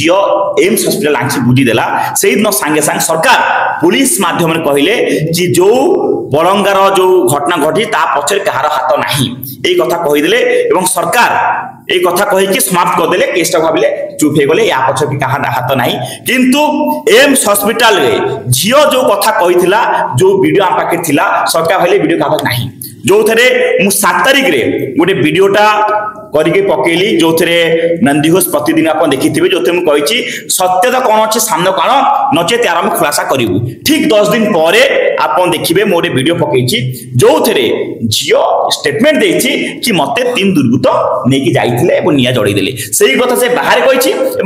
झील AIIMS hospital आंखी बुझी देला से दिन सांगे सांग सरकार पुलिस माध्यम कहले कि जो बरंगार जो घटना घटी ता पछरे कहार हाथ नाही ए कथा कहिदेले एवं सरकार ए कथा कहि समाप्त कर देले केसटा भाबिले चुप हे गले या पछ कि कहार हाथ नाही किंतु एम्स हॉस्पिटल रे झियो जो कथा कहिथिला जो वीडियो आ पाके थिला सरकार भाइले वीडियो कागज नाही जो थरे मु 7 तारिख रे गोटे वीडियोटा करके पकेली जो थे नंदीघोष प्रतिदिन आप देखिथे जो थे मुझे सत्यता कौन अच्छे सामने कौन नचे तार आम खुलासा करूँ ठीक 10 दिन पर आप देखिए मोटे वीडियो पकई जो थे झील स्टेटमेंट देती कि मत 3 दुर्बृत्त नहीं जाते निआ जड़ेदेले से ही कथा से बाहर कही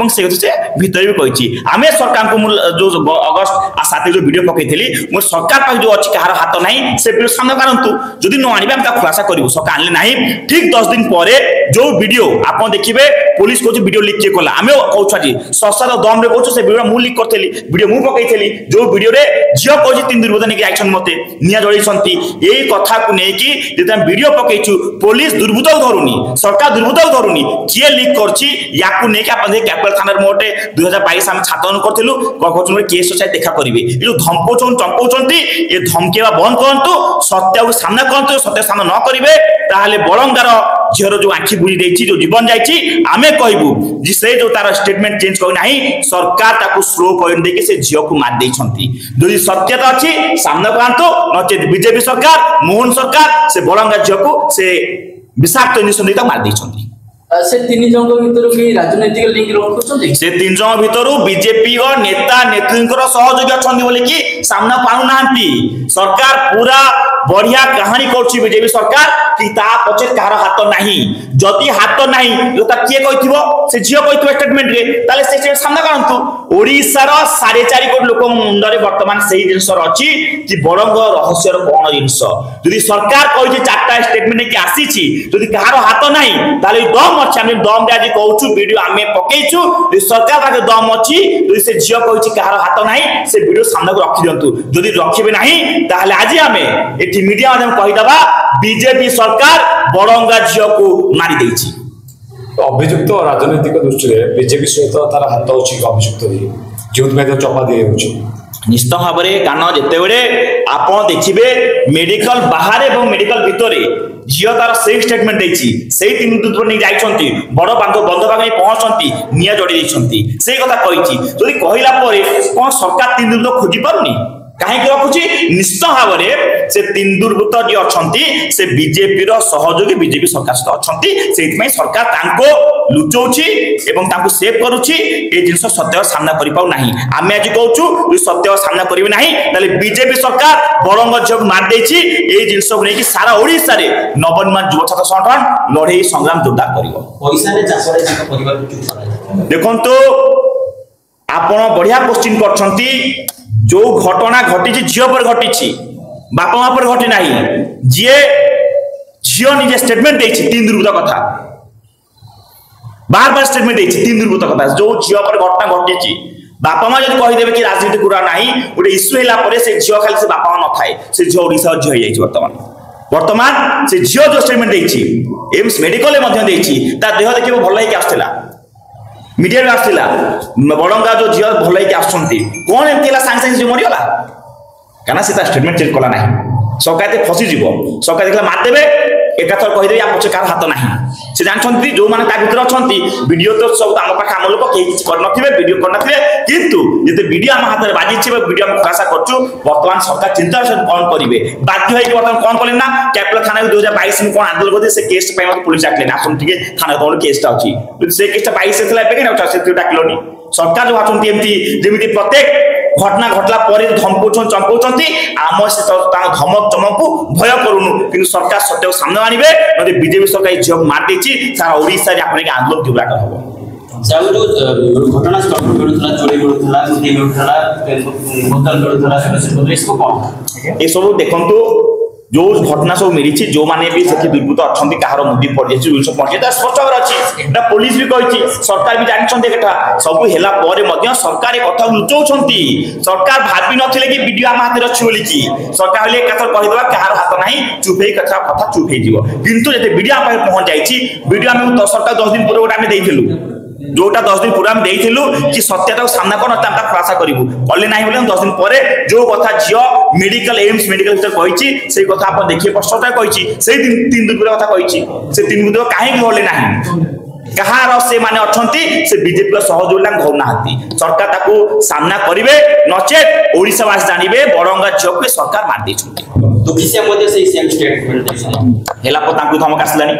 से कथा से भितर भी कही आम सरकार को जो अगस्त 7 जो वीडियो पकई मोर सरकार पास जो अच्छी कहार हाथ ना से वीडियो सामने करतु जदि न आने खुलासा करूँ सरकार आने ना ठीक 10 दिन पर जो वीडियो आप देखिए पुलिस को वीडियो लिख के कला आम कहूँ सस्तार दम रे कहूँ से वीडियो मु लिख करी वीडियो मु पकई जो वीडियो रे झील कही 3 दुर्बृत्त नहीं आई मत निआ जड़े यही कथा को लेकिन वीडियो पकईचु पुलिस दुर्बृत्त धरुनी सरकार दुर्बृत्त धरुनी किए लिक कर कैपिटल थाना मोटे 2022 आम छातन करूँ केस देखा करेंगे जो धमकाउन चमकाउं ये धमकेवा बंद करूँ सत्य सामना करूँ सत्य सामना न करेंगे ताहले बरंगार झीर जो आखि बुझी देछि जो जीवन जाइछि आमे कहबू जे से जो तार स्टेटमेंट चेंज करि नाही सरकार ताकू स्लो पॉइंट देके से झील को मार देछंती जदि सत्यता अछि सामने कांतो नचे बीजेपी सरकार मोहन सरकार से बरंगा झील को से विषाक्त इंजेक्शन देता मार देछंती से 3 जन भीतर भी राजनीतिक लिंक रखुछंती से 3 जन भीतर बीजेपी और नेता नेत्रींकर सहयोगी अछंती बोले कि सामना पाउ नांती सरकार पूरा बढ़िया कहानी करछि बीजेपी सरकार कि ता पछे कार हाथ नाही जदि हाथ नाही लोता किए कहिथिबो से झियो कहिथिबो स्टेटमेंट रे ताले से सामना करंतु ओडिसा रो 4.5 कोटी लोक मुंडरे वर्तमान सही जिंस अछि कि बरंग रहस्य रो कोन जिंस जदि सरकार कहि 4टा स्टेटमेंट कि आसीछि जदि कार हाथ नाही ताले दम अछि हम दम दे आज कहूछु वीडियो आमे पकेइछु जे सरकार पाके दम अछि जदि से झियो कहि कार हाथ नाही से वीडियो सामने को रखि दियंतु जदि रखिबे नाही ताले आज आमे एठी मीडिया माध्यम कहि दबा बीजेपी सरकार बरंगा झियो को मारी देछि अभियुक्त राजनीतिक दृष्टि रे बीजेपी सहित तार हाथ अछि अभियुक्त जो में चपा दे होछि निश्चित भाव में कारण जिते बड़े आप देखिए मेडिकल बाहर और मेडिकल भितर झील तार से स्टेटमेंट देछि से 3 दुर्बृत्त नहीं जाइछंती बड़ बंध भाग पहुंचती निआ जोड़ी से कथा कही जदि कहला कौन सरकार 3 दुर्बृत्त खोजी पारुनी कहीं रखुची निश्चित भाव में से 3 दुर्बृत्त जी अच्छा से बीजेपी सहयोगी बीजेपी सरकार सहित अच्छा सरकार तांको लुचौछि एवं तांको सेव करुछि ए जिंस सत्य सामना करि पाउ नाही आमे आज कहूछु सत्य सामना करिवे नाही ताले बीजेपी सरकार बरंग झियो मार देछि ए जिंस को नेकी सारा ओडिसा रे नवनिर्माण युवा छात्र संगठन लड़ाई संग्राम जोरदार करिवो पैसा रे चासरे जाक परिवार देखंतो आपण बढ़िया क्वेश्चन करछंती जो घटना घटी झील पर घटी बापा माँ पर घटी ना जी झील निजे स्टेटमेंट देछि 3 दुर्बृत्त कथा बार बार स्टेटमेंट देछि 3 दुर्बृत्त कथा जो झील पर घटना घटी बापा माँ जब कहीदेवे कि राजनीति गुरा ना गोटे इश्यू है से झील खाली से बापा माँ न थाए से झील ओडिशा झील वर्तमान से झील जो स्टेटमेंट देछि एम्स मेडिकल देह देखिए भल होकर आसला मीडिया में आसला बड़ंगा जो झील भल होकर कौन एमती सागे सागे झील मरीगला क्या से स्टेटमेंट चेंज कला ना सरकार फसीज सरकार देखला मारदेवे एकाथर कहीदेवी आप पछे कार हाथ ना से जानते जो मैंने भर अच्छा वीडियो तो सब आम पाखे आम लोक कहीं वीडियो करते किंतु जिते वीडियो आम हाथ में बाजी वीडियो आम खुलासा करूँ बर्तमान सरकार चिंता कौन करेंगे बाध्य बर्तमान कौन कले ना कैपिटल थाना 2022 में कौन आंदोलन करते केस पुलिस डाकिले आसन टे थाना कौन केसटा अच्छी से केसटा 22 डाकिलनि सरकार जो आसती एमती प्रत्येक घटना घटला पर धमकाउन चमकाउं आम से धमक चमक को भय करूनु कि सरकार सत्य सामने आनिबे नदि बीजेपी सरकार झियो मार देछि सारा ओडिसा रे आपन के आंदोलन जोराट हो साउ जो घटना स्थल पर मिलुतला चोरी मिलुतला गुदी मिलुतला बोतल मिलुतला से इसको कौन ए सब देखंतु जो घटना सब मिली जो माने भी से दुर्बृत्त अच्छा कहार मुदी पड़ जाए स्पष्ट भाव अच्छी पुलिस भी कही सरकार भी जानते सब है सरकार कथा लुचाऊँ सरकार भावी नथिले कि वीडियो आम हाथ अच्छी बोलिकी सरकार एकाथर कहीदेवा कहार हाथ ना चुपे कथा चुप हो किंतु जब वीडियो आम पहुंच जाइए वीडियो आम सरकार 10 दिन पूर्व गोटे आम जोटा 10 दिन पूरा देइथिलु कि सत्यता सामना कोन ता खुलासा करिवु कले नाही बोले 10 दिन परे जो कथा जियो मेडिकल एम्स मेडिकल भीतर कहिछि से कथा आपण देखिए प्रश्नता कहिछि से 3 दिन पूरा कथा कहिछि से 3 दिन काहे बोले नाही कहार से माने अछंती से बीजेपी सहयोग लाग घर नाहती सरकार ताकू सामना करिवे नचेत ओडिसावासी जानिबे बड़ंगा झियो के सरकार मार दैछुंती तो किसे मध्ये से सेम स्टेटमेंट दैछन हेला प ताकू धमक आसलानी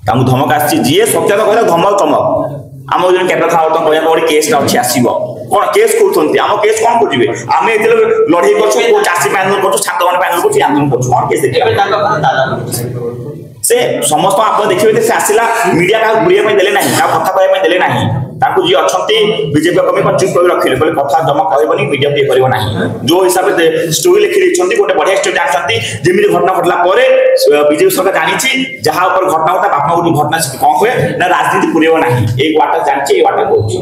ताकू धमक आछि जे सत्यता कहला धमक चमक आम जन केटा था तो कहया कोडी केस ना अछि आसीबो कोन केस कोथंती आम केस कोन बुझिबे आमे एते लढाई करछु को चासी पैनल करछु छात्र मान पैनल करछु आंदोलन करछु कोन केस देखिबे से समस्त आप देखिबे से आसिला मीडिया का बुरिया में देले नाही का कथा कहय में देले नाही ताकू जी अछंती बीजेपी कमी पर चुप कर रखिले बोले कथा जमा कहबनी मीडिया पे करबो नाही जो हिसाब से स्टोरी लिखि दिछंती गोटे बढ़िया स्टोरी जानछंती जेमिति घटना घटला परे बीजेपी सरकार जानिछि जहा ऊपर घटना होता बापा गोटी घटना कोन होए ना राजनीति पुरेबो नाही एक वाटा जानछि ए वाटा कहछि।